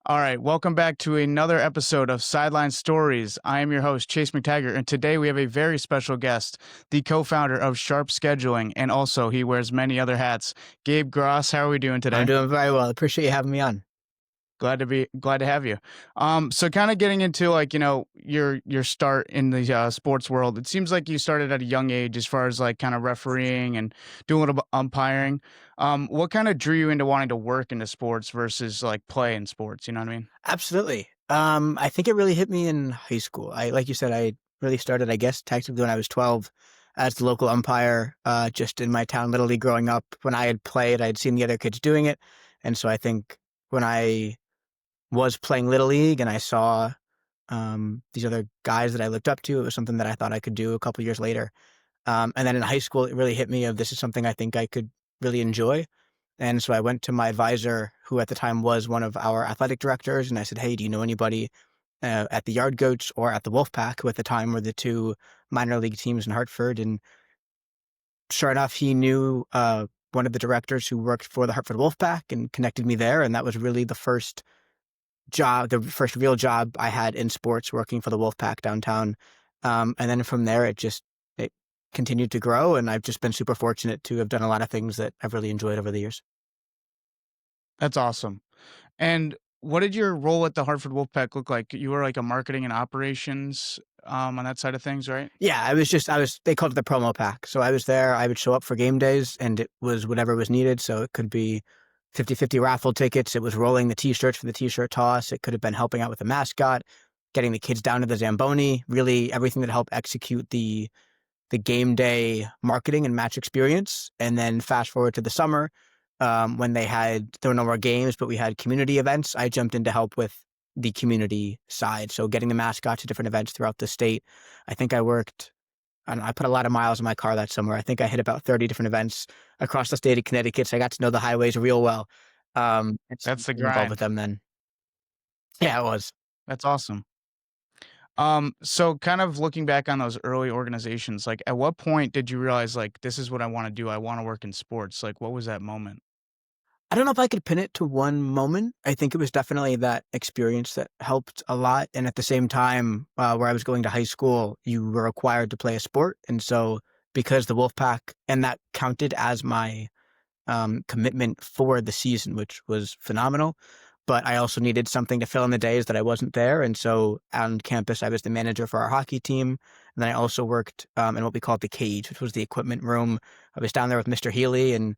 All right, welcome back to another episode of Sideline Stories. I am your host, Chase McTaggart, and today we have a very special guest, the co-founder of Sharp Scheduling, and also he wears many other hats, Gabe Gross. How are we doing I'm today? doing very well. Appreciate you having me on. Glad to have you. So kind of getting into your start in the sports world. It seems like you started at a young age, as far as like kind of refereeing and doing a little bit umpiring. What kind of drew you into wanting to work into sports versus like play in sports? You know what I mean? Absolutely. I think it really hit me in high school. Like you said, I really started, I guess, technically when I was 12 as the local umpire, just in my town, Little League growing up. When I had played, I'd seen the other kids doing it. And so I think when I was playing Little League and I saw these other guys that I looked up to, it was something that I thought I could do a couple years later. And then in high school, it really hit me of this is something I think I could really enjoy. And so I went to my advisor, who at the time was one of our athletic directors, and I said, "Hey, do you know anybody at the Yard Goats or at the Wolfpack?" Who at the time were the two minor league teams in Hartford. And sure enough, he knew one of the directors who worked for the Hartford Wolfpack and connected me there. And that was really the first job, the first real job I had in sports, working for the Wolfpack downtown. And then from there, it continued to grow, and I've just been super fortunate to have done a lot of things that I've really enjoyed over the years. That's awesome. And what did your role at the Hartford Wolfpack look like? You were like a marketing and operations on that side of things, right? Yeah, they called it the promo pack. So I was there, I would show up for game days and it was whatever was needed. So it could be 50-50 raffle tickets. It was rolling the t-shirts for the t-shirt toss. It could have been helping out with the mascot, getting the kids down to the Zamboni, really everything that helped execute the game day marketing and match experience. And then fast forward to the summer, when there were no more games, but we had community events. I jumped in to help with the community side. So getting the mascot to different events throughout the state. I think I put a lot of miles in my car that summer. I think I hit about 30 different events across the state of Connecticut. So I got to know the highways real well. And so That's the getting involved with grind. them then. Yeah, it was. That's awesome. So kind of looking back on those early organizations, like at what point did you realize like this is what I want to do? I want to work in sports. Like what was that moment? I don't know if I could pin it to one moment. I think it was definitely that experience that helped a lot. And at the same time, where I was going to high school, you were required to play a sport. And so because the Wolfpack, and that counted as my commitment for the season, which was phenomenal. But I also needed something to fill in the days that I wasn't there. And so on campus, I was the manager for our hockey team. And then I also worked in what we called the cage, which was the equipment room. I was down there with Mr. Healy, and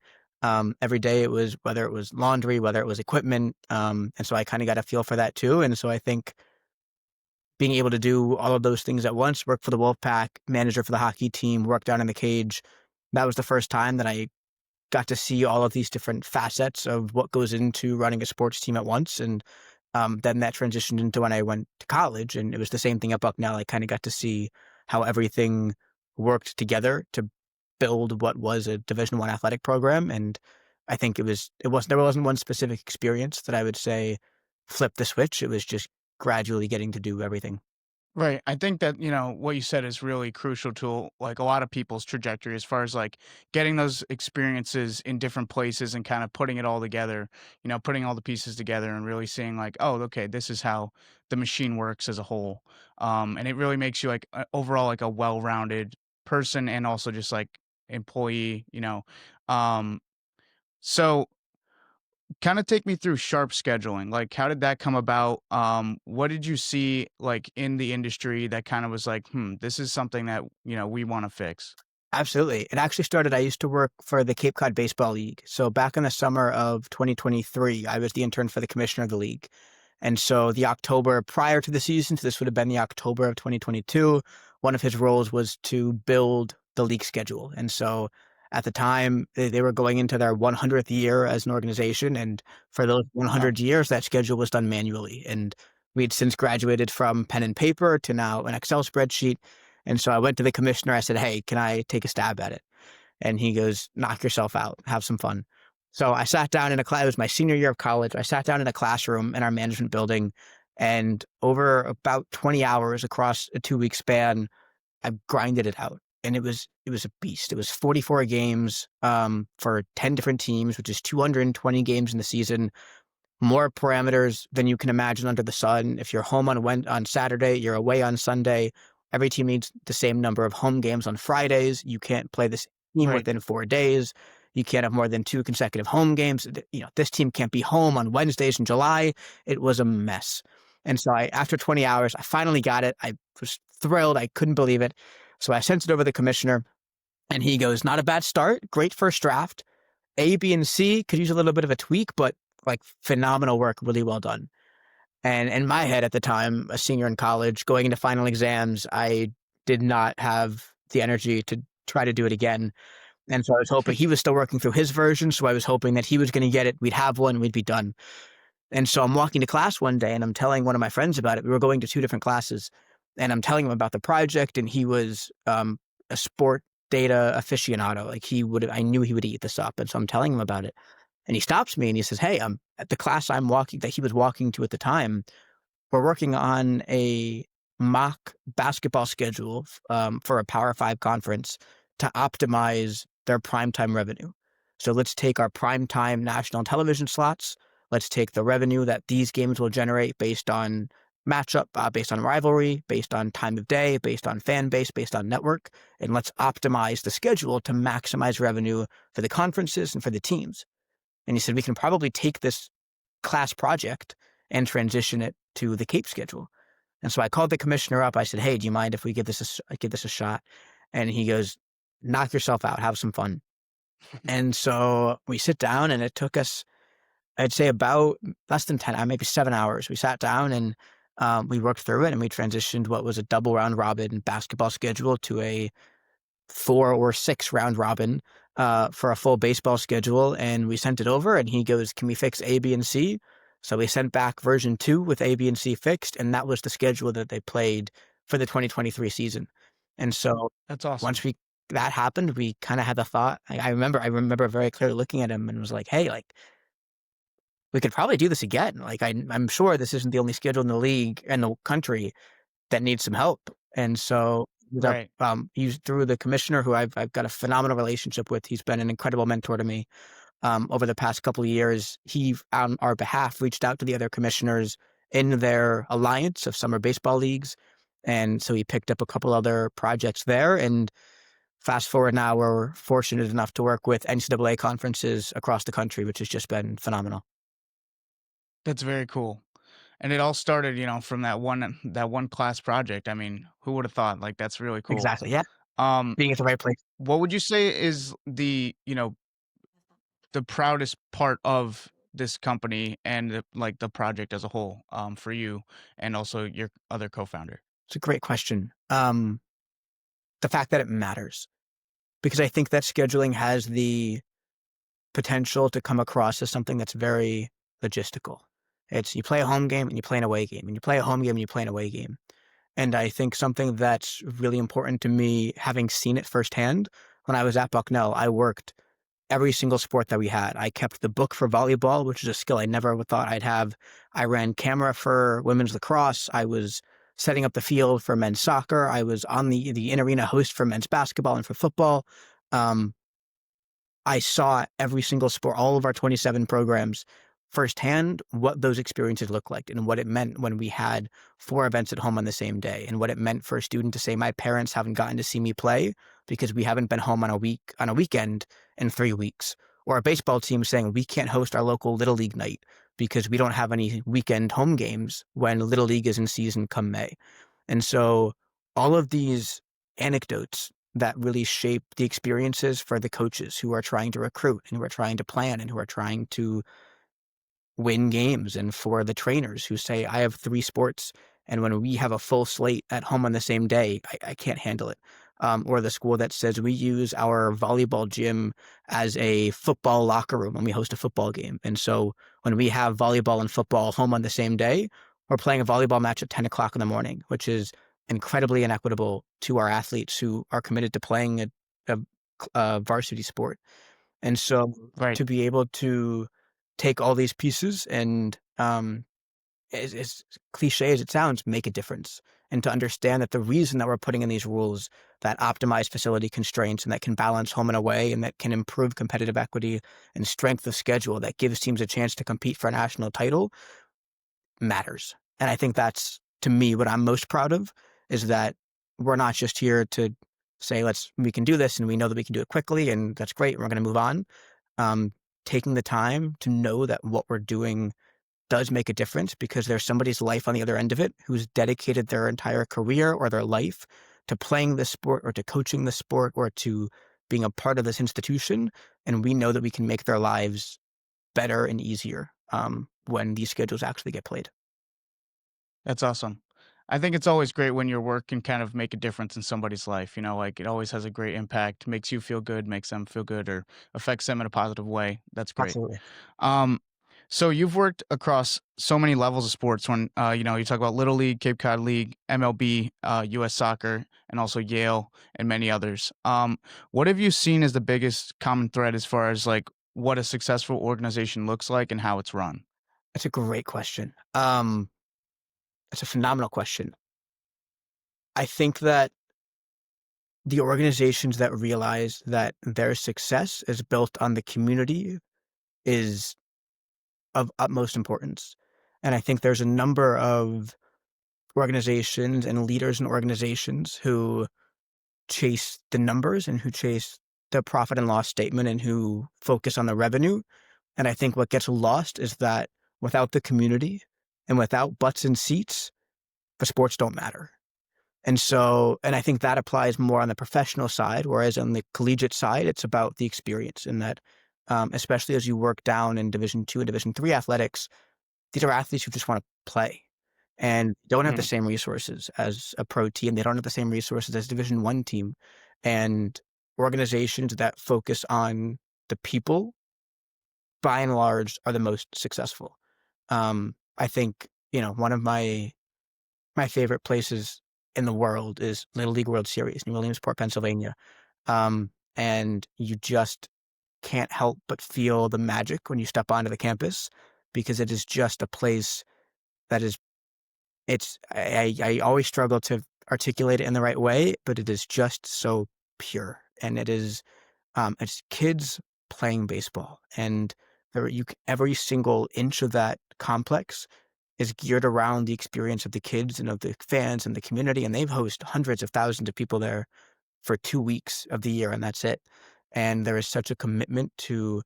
every day it was, whether it was laundry, whether it was equipment. And so I kind of got a feel for that too. And so I think being able to do all of those things at once, work for the Wolfpack, manager for the hockey team, work down in the cage, that was the first time that I got to see all of these different facets of what goes into running a sports team at once. And then that transitioned into when I went to college, and it was the same thing at Bucknell. I kind of got to see how everything worked together to build what was a Division I athletic program. And I think there wasn't one specific experience that I would say flip the switch. It was just gradually getting to do everything. Right. I think that, what you said is really crucial to like a lot of people's trajectory as far as like getting those experiences in different places and kind of putting it all together, putting all the pieces together and really seeing like, oh, okay, this is how the machine works as a whole. And it really makes you like overall like a well-rounded person and also just like employee. Um, so kind of take me through sharp scheduling. Like, how did that come about? What did you see like in the industry that kind of was like, this is something that, we want to fix? Absolutely. It actually started, I used to work for the Cape Cod Baseball League. So back in the summer of 2023, I was the intern for the commissioner of the league. And so the October prior to the season, so this would have been the October of 2022, one of his roles was to build the league schedule. And so at the time, they were going into their 100th year as an organization. And for those Okay. 100 years, that schedule was done manually. And we'd since graduated from pen and paper to now an Excel spreadsheet. And so I went to the commissioner. I said, "Hey, can I take a stab at it?" And he goes, "Knock yourself out. Have some fun." So I sat down in a class. It was my senior year of college. I sat down in a classroom in our management building, and over about 20 hours across a 2-week span, I grinded it out. And it was a beast. It was 44 games for 10 different teams, which is 220 games in the season. more parameters than you can imagine under the sun. If you're home on Saturday, you're away on Sunday. Every team needs the same number of home games on Fridays. You can't play this team Right. within 4 days. You can't have more than 2 consecutive home games. This team can't be home on Wednesdays in July. It was a mess. And so after 20 hours, I finally got it. I was thrilled. I couldn't believe it. So I sent it over to the commissioner, and he goes, "Not a bad start. Great first draft. A, B, and C could use a little bit of a tweak, but like phenomenal work, really well done." And in my head at the time, a senior in college, going into final exams, I did not have the energy to try to do it again. And so I was hoping he was still working through his version. So I was hoping that he was going to get it. We'd have one, we'd be done. And so I'm walking to class one day and I'm telling one of my friends about it. We were going to 2 different classes and I'm telling him about the project. And he was a sport data aficionado. Like I knew he would eat this up. And so I'm telling him about it. And he stops me and he says, "Hey, at the class that he was walking to at the time, we're working on a mock basketball schedule for a Power Five conference to optimize their primetime revenue. So let's take our primetime national television slots. Let's take the revenue that these games will generate based on matchup, based on rivalry, based on time of day, based on fan base, based on network, and let's optimize the schedule to maximize revenue for the conferences and for the teams." And he said, "We can probably take this class project and transition it to the Cape schedule." And so I called the commissioner up. I said, "Hey, do you mind if we give this a shot?" And he goes, "Knock yourself out. Have some fun." And so we sit down and it took us, I'd say about less than 10, maybe 7 hours. We sat down and we worked through it and we transitioned what was a double round robin basketball schedule to a 4 or 6 round robin for a full baseball schedule. And we sent it over and he goes, "Can we fix A, B, and C?" So we sent back version 2 with A, B, and C fixed. And that was the schedule that they played for the 2023 season. And so That's once awesome. that happened, we kind of had the thought. I remember very clearly looking at him and was like, "Hey, like we could probably do this again. Like I'm sure this isn't the only schedule in the league and the country that needs some help." And so Right. he's through the commissioner who I've got a phenomenal relationship with. He's been an incredible mentor to me over the past couple of years. He, on our behalf, reached out to the other commissioners in their alliance of summer baseball leagues. And so he picked up a couple other projects there. And fast forward now, we're fortunate enough to work with NCAA conferences across the country, which has just been phenomenal. That's very cool. And it all started, from that one class project. I mean, who would have thought? Like, that's really cool. Exactly. Yeah. Um, Being at the right place. what would you say is the proudest part of this company and the project as a whole, for you and also your other co-founder? It's a great question. The fact that it matters, because I think that scheduling has the potential to come across as something that's very logistical. It's you play a home game and you play an away game, and you play a home game and you play an away game. And I think something that's really important to me, having seen it firsthand, when I was at Bucknell, I worked every single sport that we had. I kept the book for volleyball, which is a skill I never would thought I'd have. I ran camera for women's lacrosse. I was setting up the field for men's soccer. I was on the in arena host for men's basketball and for football. Um, I saw every single sport, all of our 27 programs firsthand, what those experiences look like and what it meant when we had 4 events at home on the same day, and what it meant for a student to say, "My parents haven't gotten to see me play because we haven't been home on a weekend in 3 weeks." Or a baseball team saying, "We can't host our local Little League night because we don't have any weekend home games when Little League is in season come May." And so all of these anecdotes that really shape the experiences for the coaches who are trying to recruit and who are trying to plan and who are trying to win games, and for the trainers who say, "I have 3 sports, and when we have a full slate at home on the same day, I can't handle it." Or the school that says, "We use our volleyball gym as a football locker room when we host a football game. And so when we have volleyball and football home on the same day, we're playing a volleyball match at 10 o'clock in the morning," which is incredibly inequitable to our athletes who are committed to playing a, a varsity sport. And so Right. to be able to take all these pieces and, as cliche as it sounds, make a difference, and to understand that the reason that we're putting in these rules that optimize facility constraints and that can balance home and away and that can improve competitive equity and strength of schedule that gives teams a chance to compete for a national title matters. And I think that's, to me, what I'm most proud of is that we're not just here to say, we can do this and we know that we can do it quickly and that's great. We're going to move on. Um, Taking the time to know that what we're doing does make a difference because there's somebody's life on the other end of it who's dedicated their entire career or their life to playing this sport or to coaching this sport or to being a part of this institution. And we know that we can make their lives better and easier when these schedules actually get played. That's awesome. I think it's always great when your work can kind of make a difference in somebody's life. You know, like it always has a great impact, makes you feel good, makes them feel good, or affects them in a positive way. That's great. Absolutely. Um, so you've worked across so many levels of sports. When you talk about Little League, Cape Cod League, MLB, U.S. Soccer, and also Yale, and many others. What have you seen as the biggest common thread as far as like what a successful organization looks like and how it's run? That's a great question. That's a phenomenal question. I think that the organizations that realize that their success is built on the community is of utmost importance. And I think there's a number of organizations and leaders in organizations who chase the numbers and who chase the profit and loss statement and who focus on the revenue. And I think what gets lost is that without the community and without butts and seats, the sports don't matter. And I think that applies more on the professional side, whereas on the collegiate side, it's about the experience and that, especially as you work down in Division II and Division III athletics, these are athletes who just want to play and don't have the Mhm. same resources as a pro team. They don't have the same resources as Division I team. And organizations that focus on the people, by and large, are the most successful. I think, one of my favorite places in the world is Little League World Series, New Williamsport, Pennsylvania. And you just can't help but feel the magic when you step onto the campus because it is just a place that is I always struggle to articulate it in the right way, but it is just so pure. And it's kids playing baseball. And every single inch of that complex is geared around the experience of the kids and of the fans and the community. And they've hosted hundreds of thousands of people there for 2 weeks of the year, and that's it. And there is such a commitment to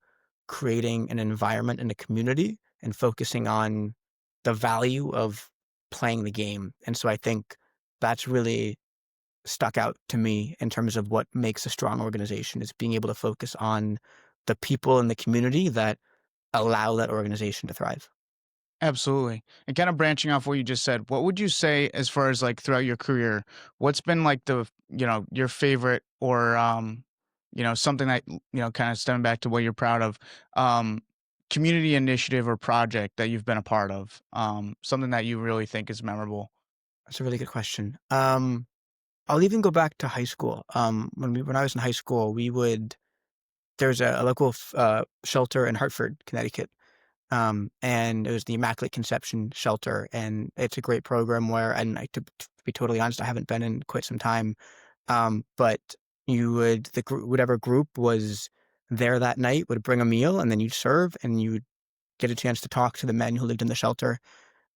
creating an environment and a community and focusing on the value of playing the game. And so I think that's really stuck out to me in terms of what makes a strong organization is being able to focus on the people in the community that allow that organization to thrive. Absolutely. And kind of branching off what you just said, what would you say as far as like throughout your career, what's been like your favorite or something that kind of stemming back to what you're proud of, um community initiative or project that you've been a part of, something that you really think is memorable. That's a really good question. I'll even go back to high school. When I was in high school, there's a local shelter in Hartford, Connecticut, and it was the Immaculate Conception Shelter, and it's a great program to be totally honest, I haven't been in quite some time, but whatever group was there that night would bring a meal, and then you'd serve, and you'd get a chance to talk to the men who lived in the shelter,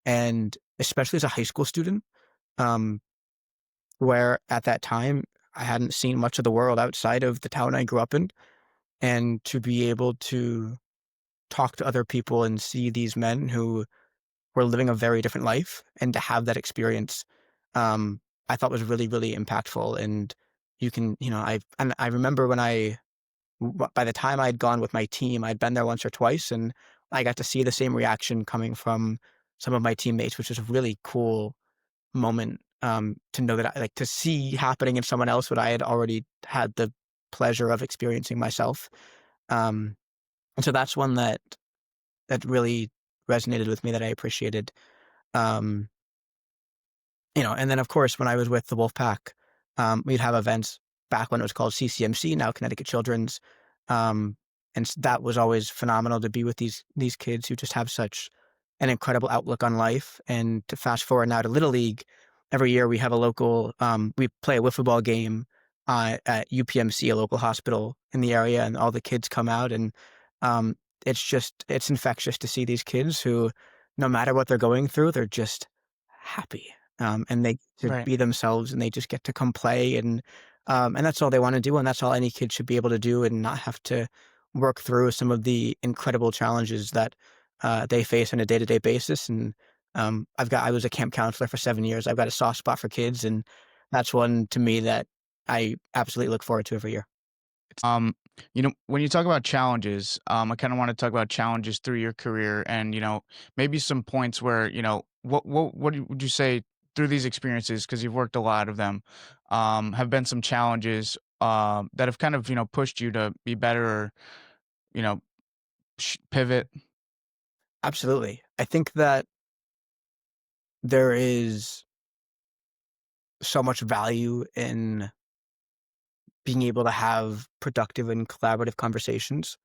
and especially as a high school student, um, where at that time I hadn't seen much of the world outside of the town I grew up in, and to be able to talk to other people and see these men who were living a very different life and to have that experience, I thought was really, really impactful. And I remember by the time I'd gone with my team, I'd been there once or twice and I got to see the same reaction coming from some of my teammates, which was a really cool moment, to know that to see happening in someone else what I had already had the pleasure of experiencing myself. Um, and so that's one that really resonated with me that I appreciated. Um, and then of course when I was with the Wolfpack, we'd have events back when it was called CCMC, now Connecticut Children's. That was always phenomenal to be with these kids who just have such an incredible outlook on life. And to fast forward now to Little League, every year we have we play a wiffle ball game at UPMC, a local hospital in the area, and all the kids come out, and um, it's infectious to see these kids who, no matter what they're going through, they're just happy, and they to Right. be themselves, and they just get to come play, and that's all they want to do, and that's all any kid should be able to do, and not have to work through some of the incredible challenges that they face on a day to day basis. And I was a camp counselor for 7 years. I've got a soft spot for kids, and that's one to me that I absolutely look forward to every year. Um, when you talk about challenges, I kind of want to talk about challenges through your career, and maybe some points where would you say through these experiences, because you've worked a lot of them, have been some challenges that have kind of pushed you to be better, or you know pivot. Absolutely. I think that there is so much value in being able to have productive and collaborative conversations.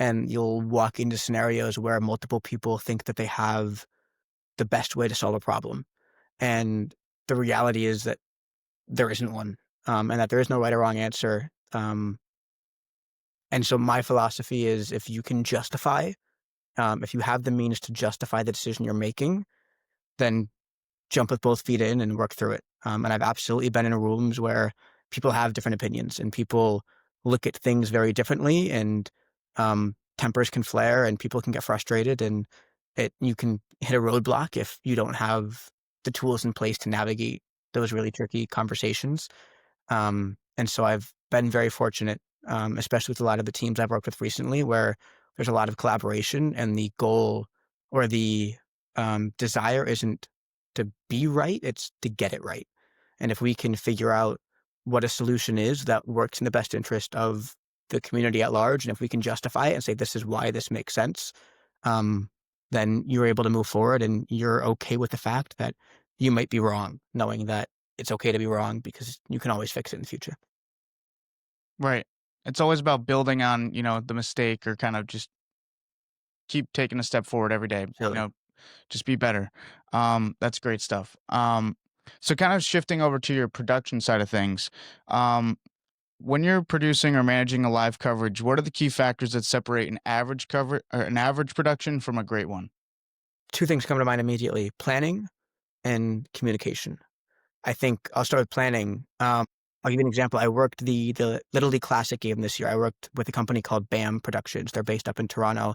And you'll walk into scenarios where multiple people think that they have the best way to solve a problem. And the reality is that there isn't one, and that there is no right or wrong answer. And so my philosophy is, if you can justify, if you have the means to justify the decision you're making, then jump with both feet in and work through it. And I've absolutely been in rooms where people have different opinions, and people look at things very differently, and tempers can flare, and people can get frustrated, and you can hit a roadblock if you don't have the tools in place to navigate those really tricky conversations. And so I've been very fortunate, especially with a lot of the teams I've worked with recently, where there's a lot of collaboration, and the goal or the desire isn't to be right, it's to get it right. And if we can figure out what a solution is that works in the best interest of the community at large, and if we can justify it and say, this is why this makes sense, um, then you're able to move forward, and you're okay with the fact that you might be wrong, knowing that it's okay to be wrong because you can always fix it in the future. Right. It's always about building on the mistake, or kind of just keep taking a step forward every day. Absolutely. Just be better. That's great stuff. So kind of shifting over to your production side of things. Um, when you're producing or managing a live coverage, what are the key factors that separate an average cover or an average production from a great one? Two things come to mind immediately: planning and communication. I think I'll start with planning. I'll give you an example. I worked the Little League Classic game this year. I worked with a company called BAM Productions. They're based up in Toronto.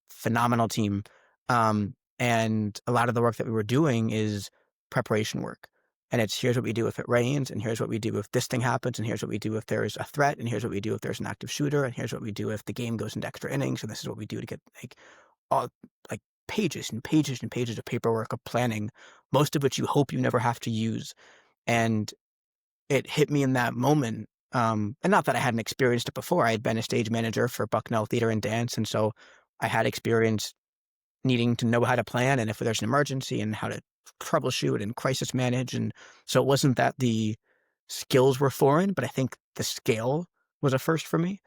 Phenomenal team. And a lot of the work that we were doing is preparation work. And it's, here's what we do if it rains, and here's what we do if this thing happens, and here's what we do if there's a threat, and here's what we do if there's an active shooter, and here's what we do if the game goes into extra innings, and this is what we do to get all like pages and pages and pages of paperwork of planning, most of which you hope you never have to use. And it hit me in that moment. And not that I hadn't experienced it before. I had been a stage manager for Bucknell Theater and Dance, and so I had experience needing to know how to plan, and if there's an emergency, and how to troubleshoot and crisis manage. And so it wasn't that the skills were foreign, but I think the scale was a first for me.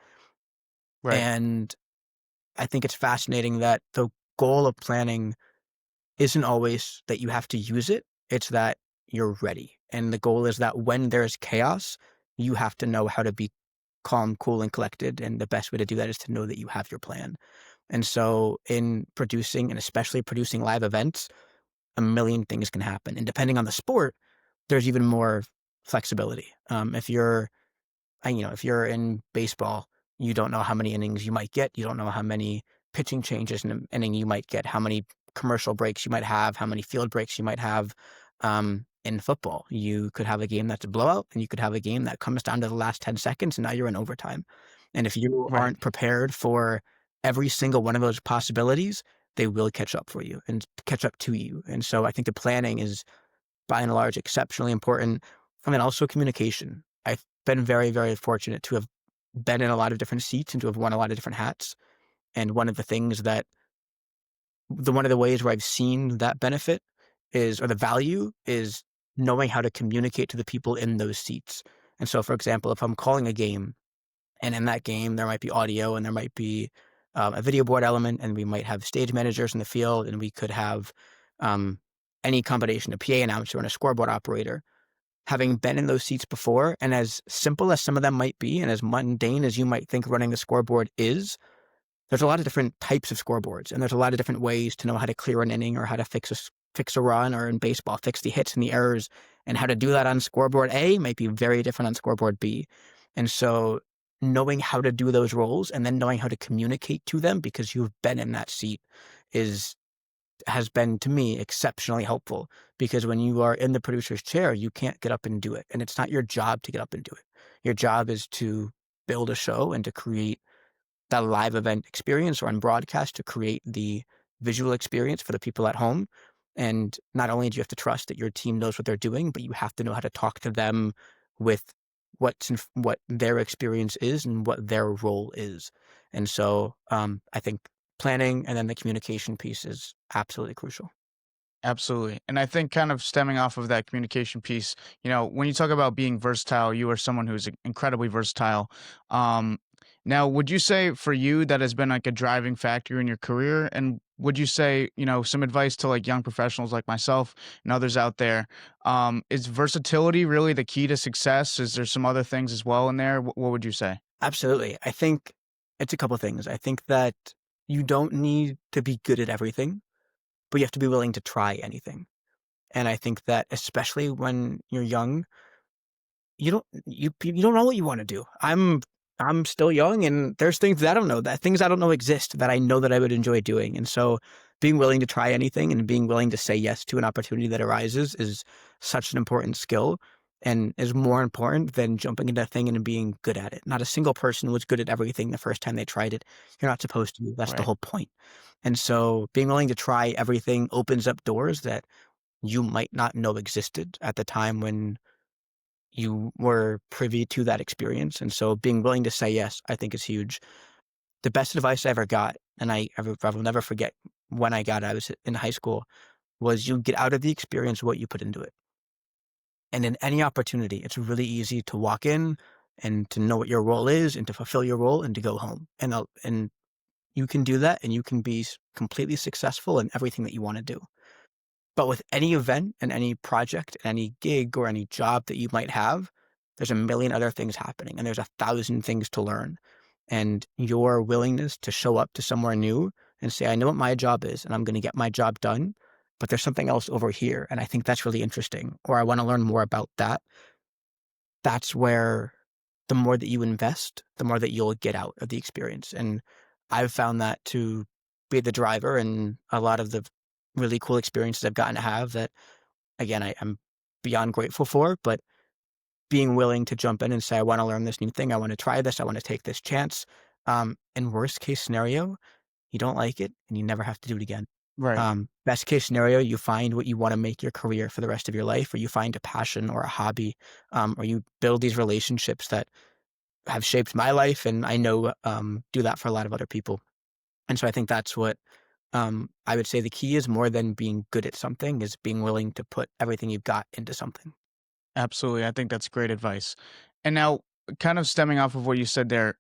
Right. And I think it's fascinating that the goal of planning isn't always that you have to use it. It's that you're ready. And the goal is that when there's chaos, you have to know how to be calm, cool, and collected. And the best way to do that is to know that you have your plan. And so in producing, and especially producing live events, a million things can happen. And depending on the sport, there's even more flexibility. If you're in baseball, you don't know how many innings you might get. You don't know how many pitching changes in an inning you might get, how many commercial breaks you might have, how many field breaks you might have. In football, you could have a game that's a blowout, and you could have a game that comes down to the last 10 seconds, and now you're in overtime. And if you Right. aren't prepared for every single one of those possibilities, they will catch up for you and catch up to you. And so I think the planning is, by and large, exceptionally important. And then also communication. I've been very, very fortunate to have been in a lot of different seats and to have worn a lot of different hats. And one of the ways where I've seen that benefit is, or the value is, knowing how to communicate to the people in those seats. And so, for example, if I'm calling a game, and in that game, there might be audio, and there might be a video board element, and we might have stage managers in the field, and we could have um, any combination, a PA announcer and a scoreboard operator. having been in those seats before, and as simple as some of them might be, and as mundane as you might think running the scoreboard is, there's a lot of different types of scoreboards, and there's a lot of different ways to know how to clear an inning or how to fix a run, or in baseball, fix the hits and the errors. And how to do that on scoreboard A might be very different on scoreboard B. And so knowing how to do those roles and then knowing how to communicate to them because you've been in that seat is has been to me exceptionally helpful, because when you are in the producer's chair, you can't get up and do it. And it's not your job to get up and do it. Your job is to build a show and to create that live event experience, or on broadcast to create the visual experience for the people at home. And not only do you have to trust that your team knows what they're doing, but you have to know how to talk to them with what their experience is and what their role is. And so I think planning and then the communication piece is absolutely crucial. Absolutely. And I think kind of stemming off of that communication piece, when you talk about being versatile, you are someone who's incredibly versatile. Um, Now, would you say for you that has been like a driving factor in your career? And would you say, some advice to like young professionals like myself and others out there? Is versatility really the key to success? Is there some other things as well in there? What would you say? Absolutely. I think it's a couple things. I think that you don't need to be good at everything, but you have to be willing to try anything. And I think that especially when you're young, you don't know what you want to do. I'm still young, and there's things that I don't know, that things I don't know exist that I know that I would enjoy doing. And so being willing to try anything and being willing to say yes to an opportunity that arises is such an important skill, and is more important than jumping into a thing and being good at it. Not a single person was good at everything the first time they tried it. You're not supposed to. That's the Right. whole point. And so being willing to try everything opens up doors that you might not know existed at the time when you were privy to that experience. And so being willing to say yes, I think is huge. The best advice I ever got, and I will never forget when I got it, I was in high school, was you get out of the experience what you put into it. And in any opportunity, it's really easy to walk in and to know what your role is and to fulfill your role and to go home. And you can do that, and you can be completely successful in everything that you want to do. But with any event and any project, any gig or any job that you might have, there's a million other things happening, and there's 1,000 things to learn. And your willingness to show up to somewhere new and say, I know what my job is and I'm going to get my job done, but there's something else over here. And I think that's really interesting, or I want to learn more about that. That's where the more that you invest, the more that you'll get out of the experience. And I've found that to be the driver in a lot of the really cool experiences I've gotten to have that, again, I'm beyond grateful for. But being willing to jump in and say, I want to learn this new thing. I want to try this. I want to take this chance. In worst case scenario, you don't like it and you never have to do it again. Right. Best case scenario, you find what you want to make your career for the rest of your life, or you find a passion or a hobby, or you build these relationships that have shaped my life, and I know do that for a lot of other people. And so I think that's what I would say the key is, more than being good at something, is being willing to put everything you've got into something. Absolutely. I think that's great advice. And now, kind of stemming off of what you said there,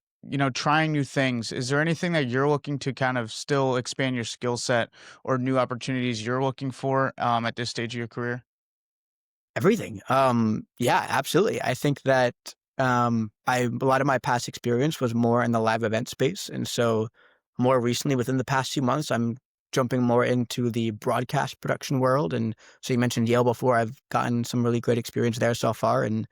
trying new things, is there anything that you're looking to kind of still expand your skill set or new opportunities you're looking for at this stage of your career? Everything. Yeah, absolutely. I think that a lot of my past experience was more in the live event space, and so more recently, within the past few months, I'm jumping more into the broadcast production world. And so you mentioned Yale before. I've gotten some really great experience there so far, and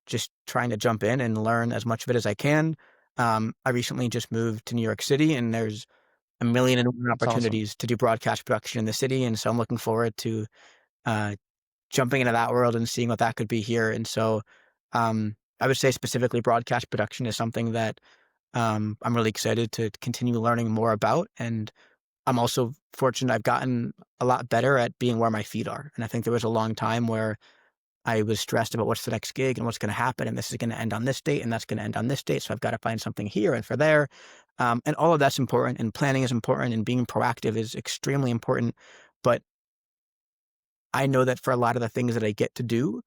just trying to jump in and learn as much of it as I can. I recently just moved to New York City, and there's a million and one That's awesome. opportunities to do broadcast production in the city, and so I'm looking forward to uh, jumping into that world and seeing what that could be here. And so, I would say specifically broadcast production is something that I'm really excited to continue learning more about. And I'm also fortunate I've gotten a lot better at being where my feet are. And I think there was a long time where I was stressed about what's the next gig and what's going to happen. And this is going to end on this date and that's going to end on this date. So I've got to find something here and for there. And all of that's important. And planning is important. And being proactive is extremely important. But I know that for a lot of the things that I get to do,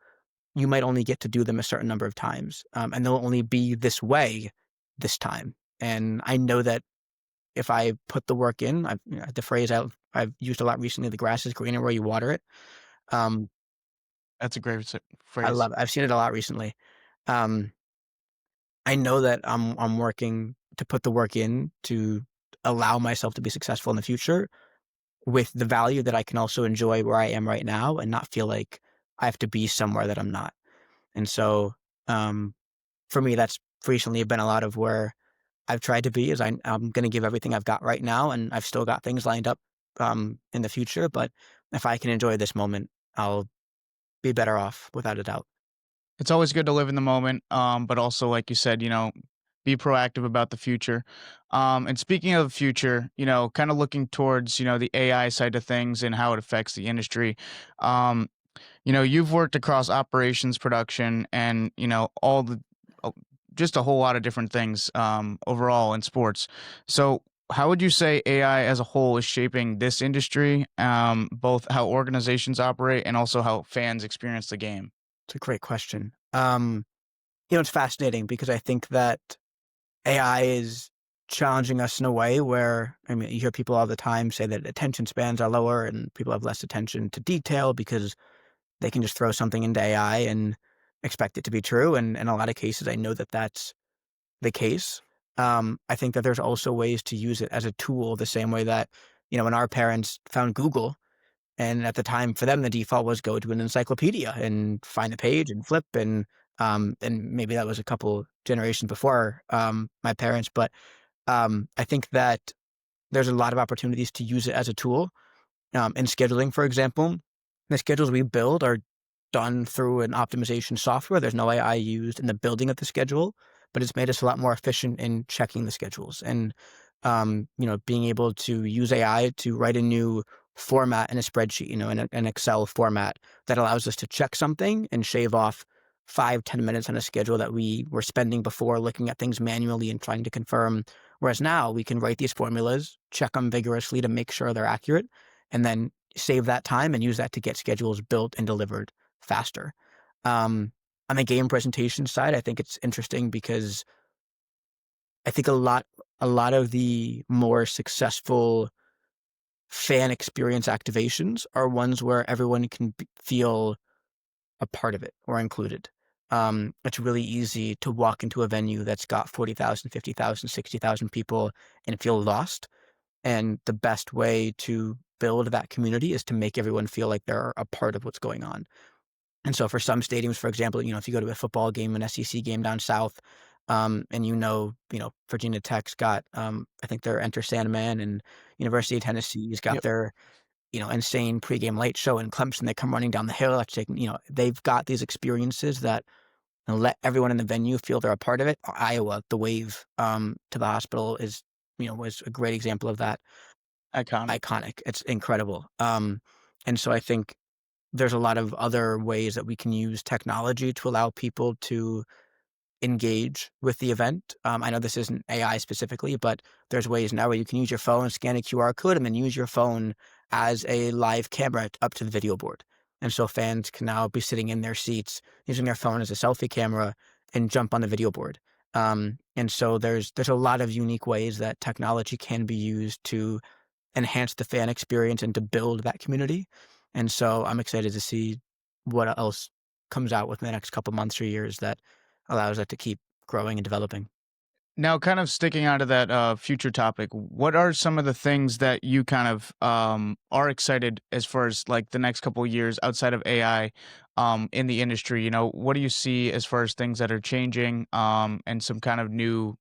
you might only get to do them a certain number of times, and they'll only be this way this time. And I know that if I put the work in, the phrase I've used a lot recently, the grass is greener where you water it. Um, That's a great I phrase. love it. I've seen it a lot recently. Um, I know that I'm working to put the work in to allow myself to be successful in the future with the value that I can also enjoy where I am right now and not feel like I have to be somewhere that I'm not. And so, um, for me, that's recently been a lot of where I've tried to be is I'm going to give everything I've got right now, and I've still got things lined up in the future. But if I can enjoy this moment, I'll be better off without a doubt. It's always good to live in the moment, but also, like you said, be proactive about the future. And speaking of the future, kind of looking towards, the AI side of things and how it affects the industry. Um, you've worked across operations, production, and all the uh, just a whole lot of different things overall in sports. So, how would you say AI as a whole is shaping this industry, both how organizations operate and also how fans experience the game? It's a great question. It's fascinating because I think that AI is challenging us in a way where, I mean, you hear people all the time say that attention spans are lower and people have less attention to detail because they can just throw something into AI and expect it to be true. And in a lot of cases, I know that that's the case. I think that there's also ways to use it as a tool the same way that, when our parents found Google, and at the time for them, the default was go to an encyclopedia and find the page and flip and maybe that was a couple generations before my parents, but I think that there's a lot of opportunities to use it as a tool in scheduling, for example. The schedules we build are done through an optimization software. There's no AI used in the building of the schedule, but it's made us a lot more efficient in checking the schedules and, being able to use AI to write a new format in a spreadsheet, in an Excel format that allows us to check something and shave off 5, 10 minutes on a schedule that we were spending before looking at things manually and trying to confirm. Whereas now we can write these formulas, check them vigorously to make sure they're accurate, and then save that time and use that to get schedules built and delivered faster. Um, on the game presentation side, I think it's interesting because I think a lot of the more successful fan experience activations are ones where everyone can feel a part of it or included. It's really easy to walk into a venue that's got 40,000, 50,000, 60,000 people and feel lost. And the best way to build that community is to make everyone feel like they're a part of what's going on. And so for some stadiums, for example, if you go to a football game, an SEC game down south, and Virginia Tech's got, I think their Enter Sandman, and University of Tennessee's got Yep. their, insane pregame light show, and Clemson, they come running down the hill. They've got these experiences that let everyone in the venue feel they're a part of it. Iowa, the wave to the hospital was a great example of that. Iconic. Iconic. It's incredible. And so I think there's a lot of other ways that we can use technology to allow people to engage with the event. I know this isn't AI specifically, but there's ways now where you can use your phone, scan a QR code, and then use your phone as a live camera up to the video board. And so fans can now be sitting in their seats using their phone as a selfie camera and jump on the video board. And so there's a lot of unique ways that technology can be used to enhance the fan experience and to build that community. And so I'm excited to see what else comes out within the next couple months or years that allows that to keep growing and developing. Now, kind of sticking out of that future topic, what are some of the things that you kind of are excited as far as like the next couple of years outside of AI in the industry? What do you see as far as things that are changing and some kind of new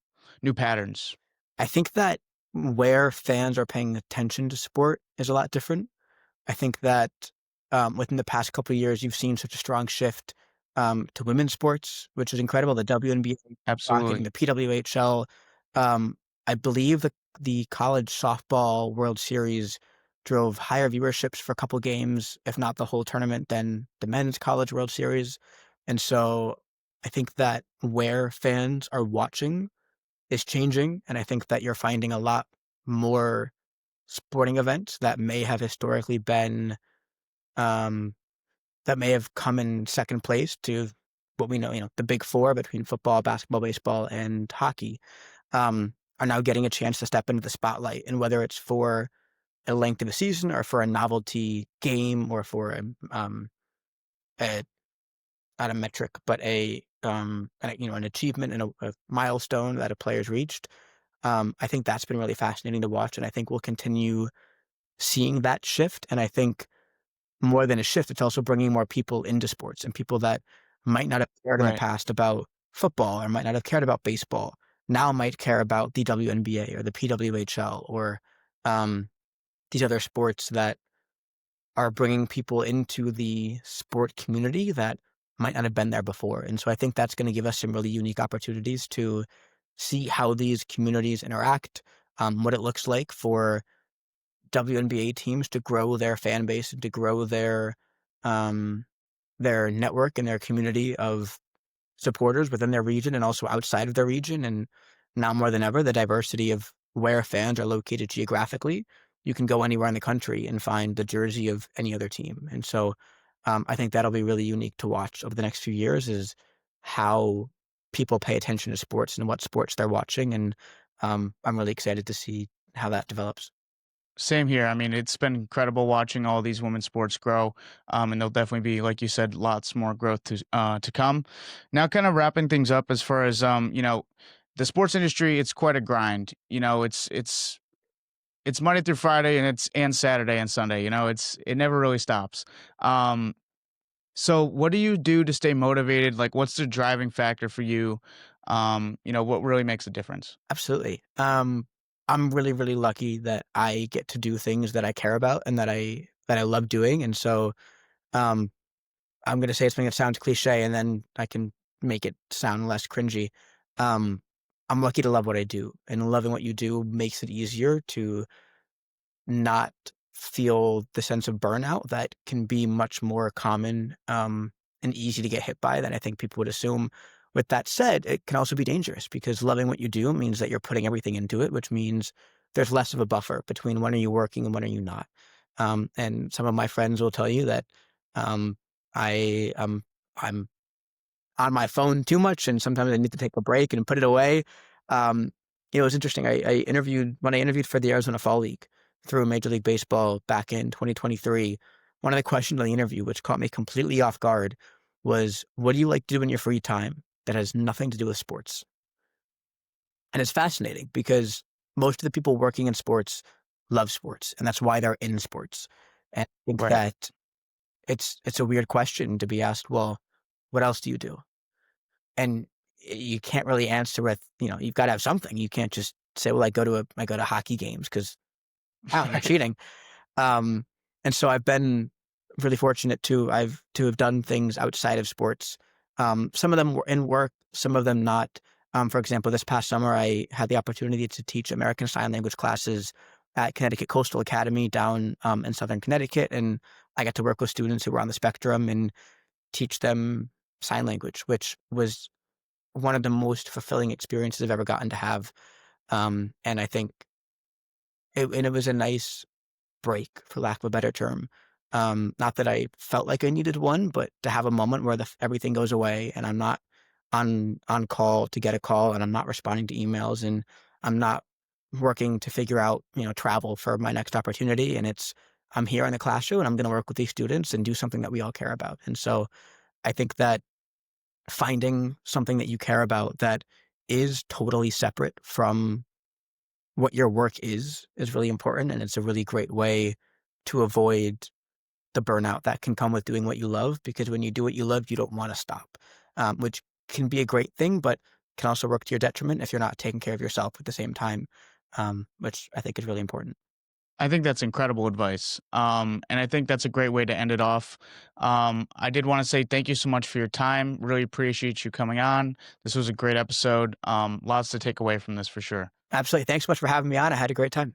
patterns? I think that where fans are paying attention to sport is a lot different. I think that within the past couple of years, you've seen such a strong shift to women's sports, which is incredible. The WNBA rocketing, Absolutely. the PWHL. Um, I believe the college softball World Series drove higher viewerships for a couple games, if not the whole tournament, than the men's college World Series. And so I think that where fans are watching is changing, and I think that you're finding a lot more sporting events that may have historically been um, that may have come in second place to what we know, the big four between football, basketball, baseball, and hockey, are now getting a chance to step into the spotlight. And whether it's for a length of a season or for a novelty game or for a not a metric, but an achievement and a milestone that a player's reached. I think that's been really fascinating to watch, and I think we'll continue seeing that shift. And I think more than a shift, it's also bringing more people into sports, and people that might not have cared in the Right. past about football or might not have cared about baseball now might care about the WNBA or the PWHL or um, these other sports that are bringing people into the sport community that might not have been there before. And so I think that's going to give us some really unique opportunities to see how these communities interact, what it looks like for WNBA teams to grow their fan base and to grow um, their network and their community of supporters within their region and also outside of their region. And now more than ever, the diversity of where fans are located geographically, you can go anywhere in the country and find the jersey of any other team. And so I think that'll be really unique to watch over the next few years is how people pay attention to sports and what sports they're watching. And I'm really excited to see how that develops. Same here. I mean, it's been incredible watching all these women's sports grow, and there'll definitely be, like you said, lots more growth to come. Now, kind of wrapping things up as far as the sports industry. It's quite a grind. It's Monday through Friday, and and Saturday and Sunday. It never really stops. Um, so, what do you do to stay motivated? Like, what's the driving factor for you? What really makes a difference? Absolutely. I'm really, really lucky that I get to do things that I care about and that I love doing. And so um, I'm going to say something that sounds cliche, and then I can make it sound less cringy. Um, I'm lucky to love what I do, and loving what you do makes it easier to not feel the sense of burnout that can be much more common and easy to get hit by than I think people would assume. With that said, it can also be dangerous because loving what you do means that you're putting everything into it, which means there's less of a buffer between when are you working and when are you not. And some of my friends will tell you that um, I'm on my phone too much, and sometimes I need to take a break and put it away. Um, it was interesting. I interviewed when I interviewed for the Arizona Fall League through Major League Baseball back in 2023. One of the questions on the interview, which caught me completely off guard, was, "What do you like to do in your free time that has nothing to do with sports?" And it's fascinating because most of the people working in sports love sports, and that's why they're in sports. And I think Right. that it's a weird question to be asked. Well, what else do you do? And you can't really answer with, you've got to have something. You can't just say, well, I go to hockey games because, wow, you're Right. cheating. Um, and so I've been really fortunate to have done things outside of sports. Some of them were in work, some of them not. For example, this past summer, I had the opportunity to teach American Sign Language classes at Connecticut Coastal Academy down in Southern Connecticut. And I got to work with students who were on the spectrum and teach them sign language, which was one of the most fulfilling experiences I've ever gotten to have. And I think it was a nice break, for lack of a better term. Not that I felt like I needed one, but to have a moment where everything goes away and I'm not on call to get a call, and I'm not responding to emails, and I'm not working to figure out travel for my next opportunity. And I'm here in the classroom and I'm going to work with these students and do something that we all care about. And so I think that finding something that you care about that is totally separate from what your work is really important, and it's a really great way to avoid the burnout that can come with doing what you love, because when you do what you love, you don't wanna stop, which can be a great thing, but can also work to your detriment if you're not taking care of yourself at the same time, which I think is really important. I think that's incredible advice. And I think that's a great way to end it off. I did want to say thank you so much for your time. Really appreciate you coming on. This was a great episode. Lots to take away from this for sure. Absolutely. Thanks so much for having me on. I had a great time.